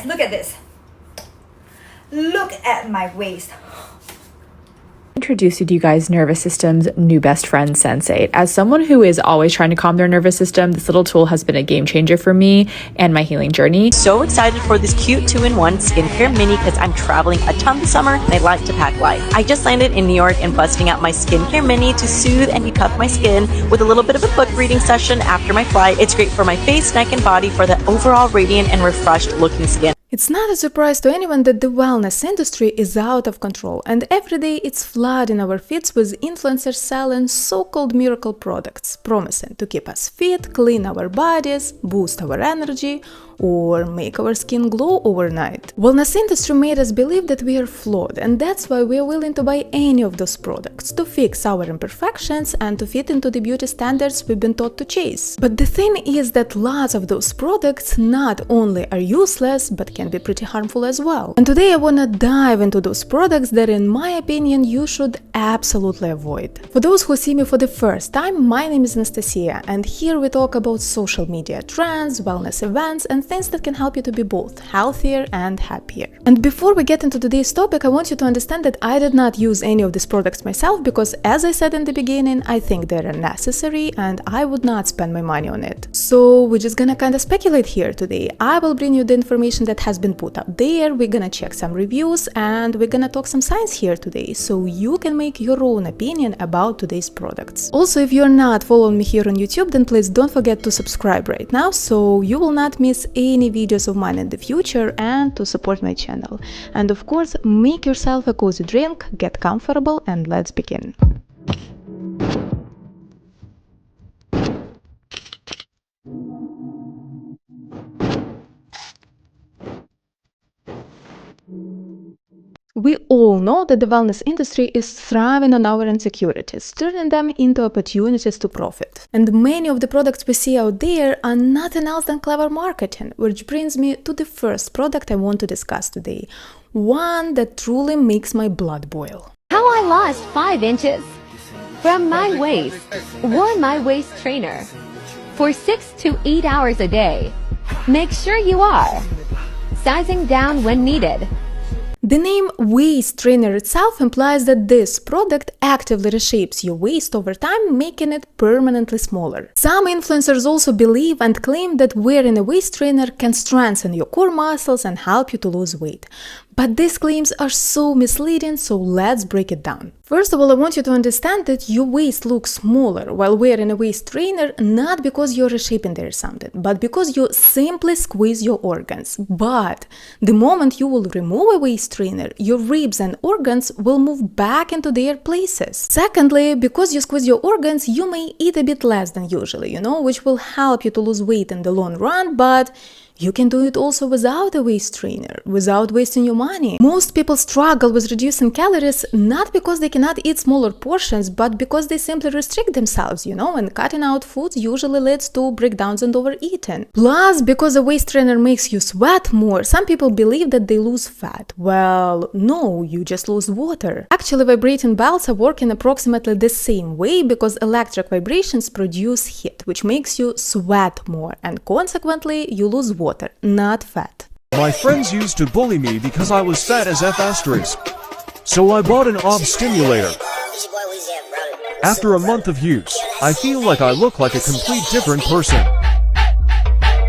Look at this. Look at my waist. Introduce you to you guys nervous system's new best friend, Sensate. As someone who is always trying to calm their nervous system, this little tool has been a game changer for me and my healing journey. So excited for this cute 2-in-1 skincare mini because I'm traveling a ton this summer and I like to pack light. I just landed in New York and busting out my skincare mini to soothe and declutter my skin with a little bit of a book reading session after my flight. It's great for my face, neck, and body for the overall radiant and refreshed looking skin. It's not a surprise to anyone that the wellness industry is out of control, and every day it's flooding our feeds with influencers selling so-called miracle products, promising to keep us fit, clean our bodies, boost our energy, or make our skin glow overnight. Wellness industry made us believe that we are flawed, and that's why we are willing to buy any of those products to fix our imperfections and to fit into the beauty standards we've been taught to chase. But the thing is that lots of those products not only are useless, but can be pretty harmful as well. And today I wanna dive into those products that, in my opinion, you should absolutely avoid. For those who see me for the first time, my name is Anastasia, and here we talk about social media trends, wellness events, and things that can help you to be both healthier and happier. And before we get into today's topic, I want you to understand that I did not use any of these products myself because, as I said in the beginning, I think they're necessary and I would not spend my money on it. So we're just gonna kind of speculate here today. I will bring you the information that has been put out there, we're gonna check some reviews, and we're gonna talk some science here today so you can make your own opinion about today's products. Also, if you're not following me here on YouTube, then please don't forget to subscribe right now so you will not miss any videos of mine in the future and to support my channel. And of course, make yourself a cozy drink, get comfortable, and let's begin. We all know that the wellness industry is thriving on our insecurities, turning them into opportunities to profit. And many of the products we see out there are nothing else than clever marketing, which brings me to the first product I want to discuss today, one that truly makes my blood boil. How I lost 5 inches from my waist. Wore my waist trainer for 6 to 8 hours a day. Make sure you are sizing down when needed. The name waist trainer itself implies that this product actively reshapes your waist over time, making it permanently smaller. Some influencers also believe and claim that wearing a waist trainer can strengthen your core muscles and help you to lose weight. But these claims are so misleading, so let's break it down. First of all, I want you to understand that your waist looks smaller while wearing a waist trainer, not because you're reshaping there something, but because you simply squeeze your organs. But the moment you will remove a waist trainer, your ribs and organs will move back into their places. Secondly, because you squeeze your organs, you may eat a bit less than usually, which will help you to lose weight in the long run, but you can do it also without a waist trainer, without wasting your money. Most people struggle with reducing calories not because they cannot eat smaller portions, but because they simply restrict themselves, and cutting out foods usually leads to breakdowns and overeating. Plus, because a waist trainer makes you sweat more, some people believe that they lose fat. Well, no, you just lose water. Actually, vibrating belts are working approximately the same way because electric vibrations produce heat, which makes you sweat more, and consequently, you lose water, not fat. My friends used to bully me because I was fat as F***. So I bought an ob stimulator. After a month of use, I feel like I look like a complete different person.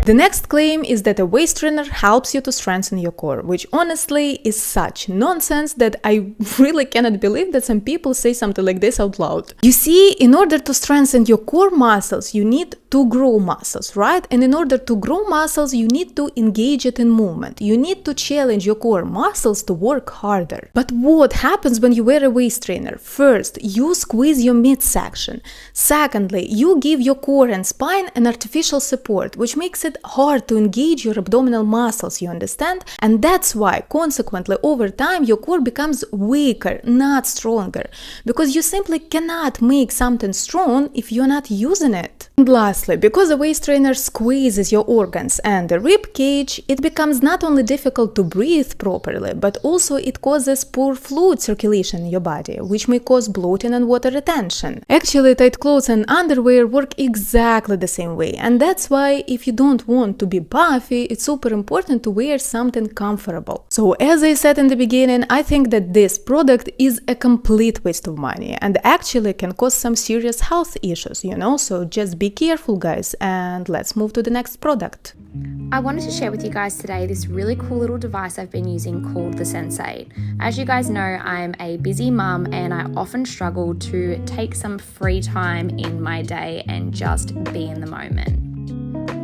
The next claim is that a waist trainer helps you to strengthen your core, which honestly is such nonsense that I really cannot believe that some people say something like this out loud. You see, in order to strengthen your core muscles, you need to grow muscles, right? And in order to grow muscles, you need to engage it in movement. You need to challenge your core muscles to work harder. But what happens when you wear a waist trainer? First, you squeeze your midsection. Secondly, you give your core and spine an artificial support, which makes it hard to engage your abdominal muscles, you understand? And that's why, consequently, over time, your core becomes weaker, not stronger, because you simply cannot make something strong if you're not using it. And lastly, because a waist trainer squeezes your organs and the rib cage, it becomes not only difficult to breathe properly, but also it causes poor fluid circulation in your body, which may cause bloating and water retention. Actually, tight clothes and underwear work exactly the same way, and that's why if you don't want to be puffy, it's super important to wear something comfortable. So as I said in the beginning, I think that this product is a complete waste of money and actually can cause some serious health issues, so just be careful, guys, and let's move to the next product. I wanted to share with you guys today this really cool little device I've been using called the Sensate. As you guys know, I'm a busy mum and I often struggle to take some free time in my day and just be in the moment.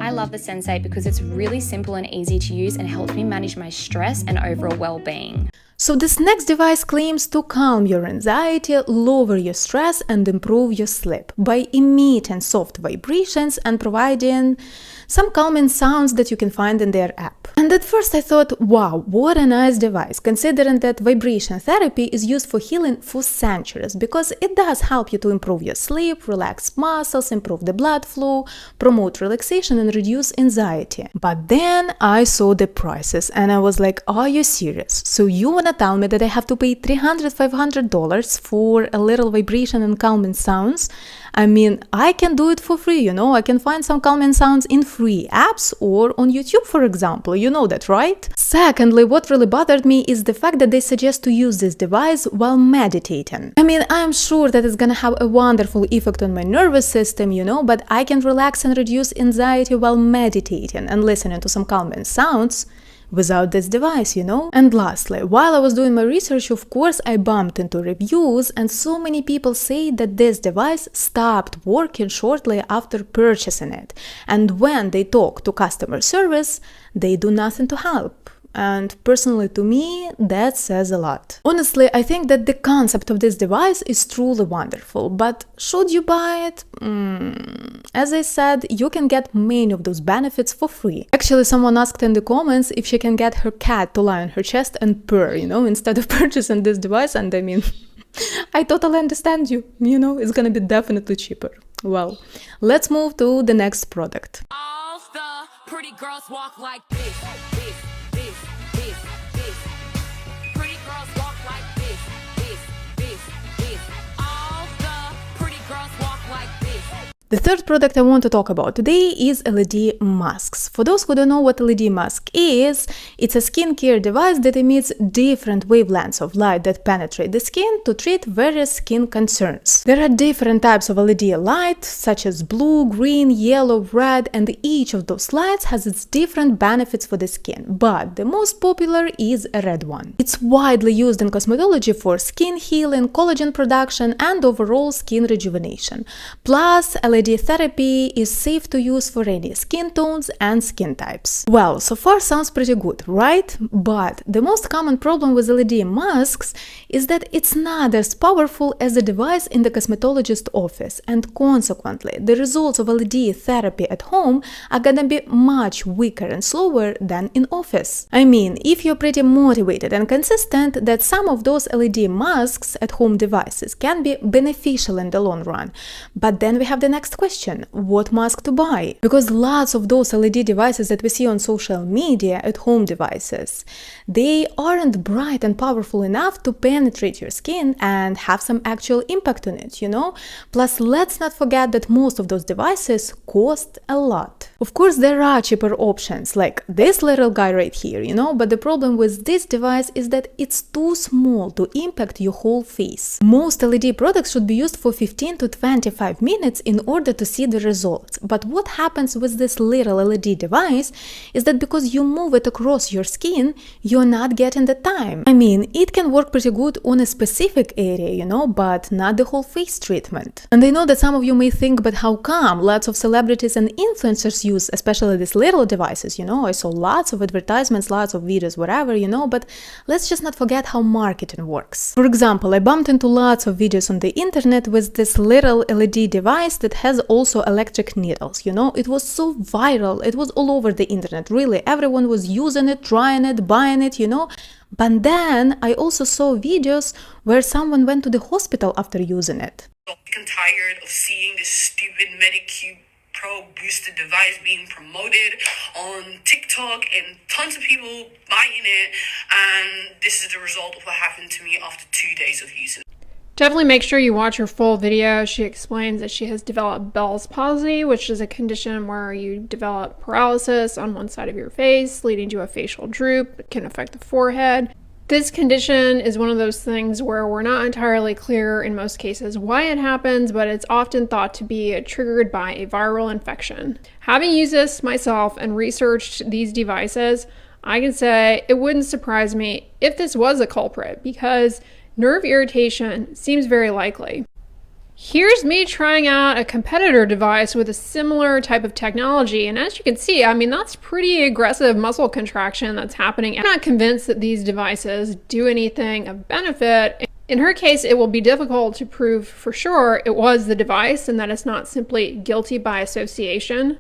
I love the Sensate because it's really simple and easy to use and helps me manage my stress and overall well-being. So this next device claims to calm your anxiety, lower your stress, and improve your sleep by emitting soft vibrations and providing some calming sounds that you can find in their app. And at first I thought, wow, what a nice device, considering that vibration therapy is used for healing for centuries, because it does help you to improve your sleep, relax muscles, improve the blood flow, promote relaxation, and reduce anxiety. But then I saw the prices and I was like, are you serious? So you wanna tell me that I have to pay $300-$500 for a little vibration and calming sounds? I mean, I can do it for free, I can find some calming sounds in free apps or on YouTube, for example, you know that, right? Secondly, what really bothered me is the fact that they suggest to use this device while meditating. I mean, I'm sure that it's gonna have a wonderful effect on my nervous system, but I can relax and reduce anxiety while meditating and listening to some calming sounds without this device, And lastly, while I was doing my research, of course, I bumped into reviews, and so many people say that this device stopped working shortly after purchasing it. And when they talk to customer service, they do nothing to help. And personally, to me, that says a lot. Honestly, I think that the concept of this device is truly wonderful, but should you buy it? As I said, you can get many of those benefits for free. Actually, someone asked in the comments if she can get her cat to lie on her chest and purr, instead of purchasing this device, and I mean, I totally understand you, it's gonna be definitely cheaper. Well, let's move to the next product. All the pretty girls walk like this. Pretty girls walk like this. All the pretty girls walk like this. The third product I want to talk about today is LED masks. For those who don't know what LED mask is, it's a skincare device that emits different wavelengths of light that penetrate the skin to treat various skin concerns. There are different types of LED light, such as blue, green, yellow, red, and each of those lights has its different benefits for the skin, but the most popular is a red one. It's widely used in cosmetology for skin healing, collagen production, and overall skin rejuvenation. Plus, LED therapy is safe to use for any skin tones and skin types. Well, so far sounds pretty good, right? But the most common problem with LED masks is that it's not as powerful as a device in the cosmetologist office, and consequently, the results of LED therapy at home are gonna be much weaker and slower than in office. I mean, if you're pretty motivated and consistent, that some of those LED masks at home devices can be beneficial in the long run. But then we have the next question, what mask to buy? Because lots of those LED devices that we see on social media, at home devices, they aren't bright and powerful enough to penetrate your skin and have some actual impact on it, Plus, let's not forget that most of those devices cost a lot. Of course, there are cheaper options, like this little guy right here, but the problem with this device is that it's too small to impact your whole face. Most LED products should be used for 15 to 25 minutes in order to see the results. But what happens with this little LED device is that because you move it across your skin, you're not getting the time. I mean, it can work pretty good on a specific area, but not the whole face treatment. And I know that some of you may think, but how come? Lots of celebrities and influencers use especially these little devices, I saw lots of advertisements, lots of videos, whatever, but let's just not forget how marketing works. For example, I bumped into lots of videos on the internet with this little LED device that has also electric needles, it was so viral, it was all over the internet, really, everyone was using it, trying it, buying it, But then I also saw videos where someone went to the hospital after using it. I'm tired of seeing this stupid Medicube Pro boosted device being promoted on TikTok and tons of people buying it, and this is the result of what happened to me after 2 days of using it. Definitely make sure you watch her full video. She explains that she has developed Bell's palsy, which is a condition where you develop paralysis on one side of your face, leading to a facial droop. It can affect the forehead. This condition is one of those things where we're not entirely clear in most cases why it happens, but it's often thought to be triggered by a viral infection. Having used this myself and researched these devices, I can say it wouldn't surprise me if this was a culprit, because nerve irritation seems very likely. Here's me trying out a competitor device with a similar type of technology, and as you can see, I mean, that's pretty aggressive muscle contraction that's happening. I'm not convinced that these devices do anything of benefit. In her case, it will be difficult to prove for sure it was the device and that it's not simply guilty by association.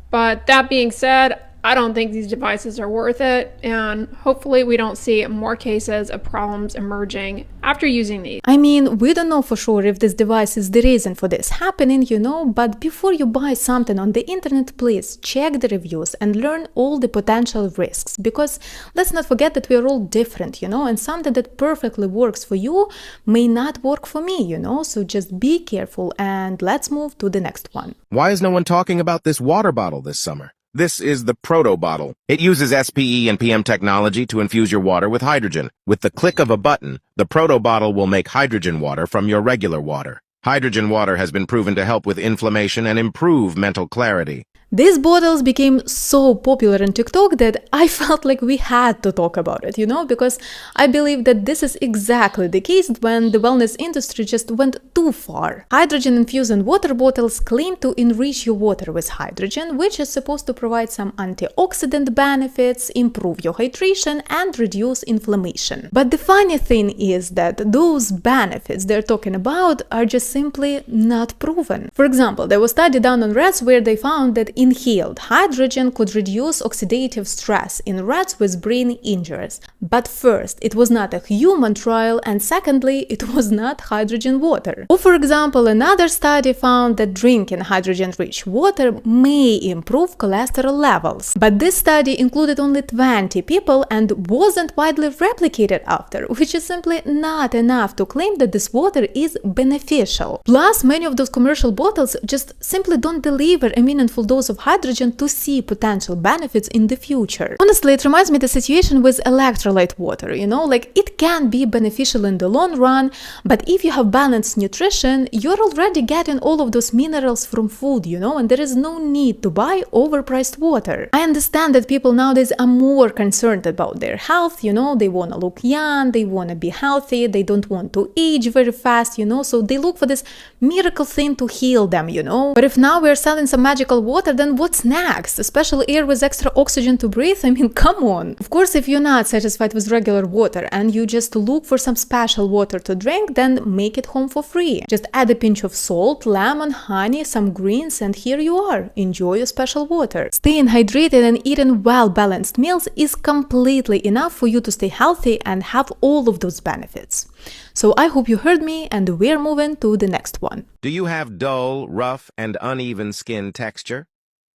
But that being said, I don't think these devices are worth it, and hopefully we don't see more cases of problems emerging after using these. I mean, we don't know for sure if this device is the reason for this happening, but before you buy something on the internet, please check the reviews and learn all the potential risks, because let's not forget that we are all different, and something that perfectly works for you may not work for me, so just be careful, and let's move to the next one. Why is no one talking about this water bottle this summer? This is the Proto Bottle. It uses SPE and PM technology to infuse your water with hydrogen. With the click of a button, the Proto Bottle will make hydrogen water from your regular water. Hydrogen water has been proven to help with inflammation and improve mental clarity. These bottles became so popular on TikTok that I felt like we had to talk about it, because I believe that this is exactly the case when the wellness industry just went too far. Hydrogen-infused water bottles claim to enrich your water with hydrogen, which is supposed to provide some antioxidant benefits, improve your hydration, and reduce inflammation. But the funny thing is that those benefits they're talking about are just simply not proven. For example, there was a study done on rats where they found that inhaled hydrogen could reduce oxidative stress in rats with brain injuries. But first, it was not a human trial, and secondly, it was not hydrogen water. Or for example, another study found that drinking hydrogen-rich water may improve cholesterol levels. But this study included only 20 people and wasn't widely replicated after, which is simply not enough to claim that this water is beneficial. Plus, many of those commercial bottles just simply don't deliver a meaningful dose of hydrogen to see potential benefits in the future. Honestly, it reminds me of the situation with electrolyte water, it can be beneficial in the long run, but if you have balanced nutrition, you're already getting all of those minerals from food, and there is no need to buy overpriced water. I understand that people nowadays are more concerned about their health, they want to look young, they want to be healthy, they don't want to age very fast, so they look for this miracle thing to heal them, But if now we're selling some magical water, then what's next? A special air with extra oxygen to breathe? I mean, come on. Of course, if you're not satisfied with regular water and you just look for some special water to drink, then make it home for free. Just add a pinch of salt, lemon, honey, some greens, and here you are. Enjoy your special water. Staying hydrated and eating well-balanced meals is completely enough for you to stay healthy and have all of those benefits. So I hope you heard me, and we're moving to the next one. Do you have dull, rough, and uneven skin texture?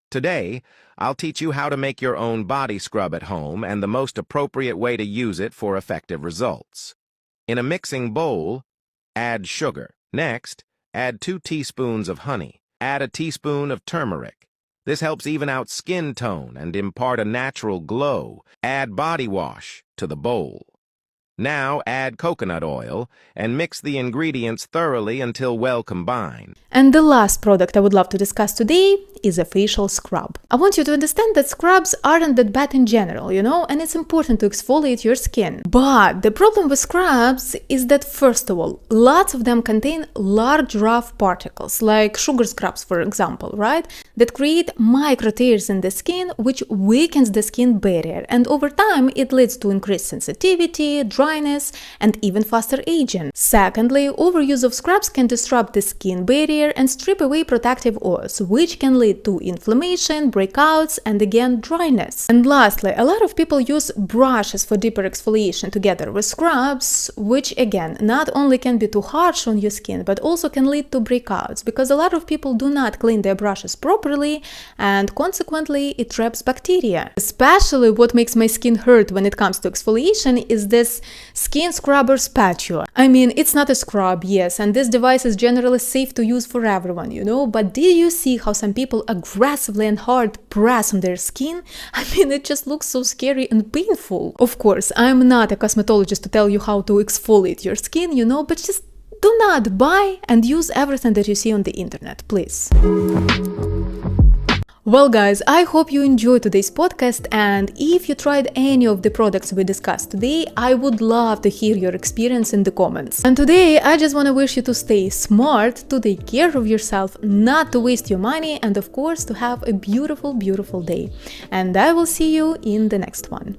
Today, I'll teach you how to make your own body scrub at home and the most appropriate way to use it for effective results. In a mixing bowl, add sugar. Next, add 2 teaspoons of honey. Add a teaspoon of turmeric. This helps even out skin tone and impart a natural glow. Add body wash to the bowl. Now add coconut oil and mix the ingredients thoroughly until well combined. And the last product I would love to discuss today is a facial scrub. I want you to understand that scrubs aren't that bad in general, and it's important to exfoliate your skin. But the problem with scrubs is that, first of all, lots of them contain large rough particles, like sugar scrubs, for example, right? That create micro tears in the skin, which weakens the skin barrier. And over time, it leads to increased sensitivity, dry dryness, and even faster aging. Secondly, overuse of scrubs can disrupt the skin barrier and strip away protective oils, which can lead to inflammation, breakouts, and again dryness. And lastly, a lot of people use brushes for deeper exfoliation together with scrubs, which again not only can be too harsh on your skin but also can lead to breakouts, because a lot of people do not clean their brushes properly and consequently it traps bacteria. Especially what makes my skin hurt when it comes to exfoliation is this skin scrubber spatula. I mean, it's not a scrub, yes, and this device is generally safe to use for everyone, you know, but did you see how some people aggressively and hard press on their skin? I mean, it just looks so scary and painful. Of course, I'm not a cosmetologist to tell you how to exfoliate your skin, you know, but just do not buy and use everything that you see on the internet, please. Well guys, I hope you enjoyed today's podcast, and if you tried any of the products we discussed today, I would love to hear your experience in the comments. And today, I just want to wish you to stay smart, to take care of yourself, not to waste your money, and of course to have a beautiful, beautiful day. And I will see you in the next one.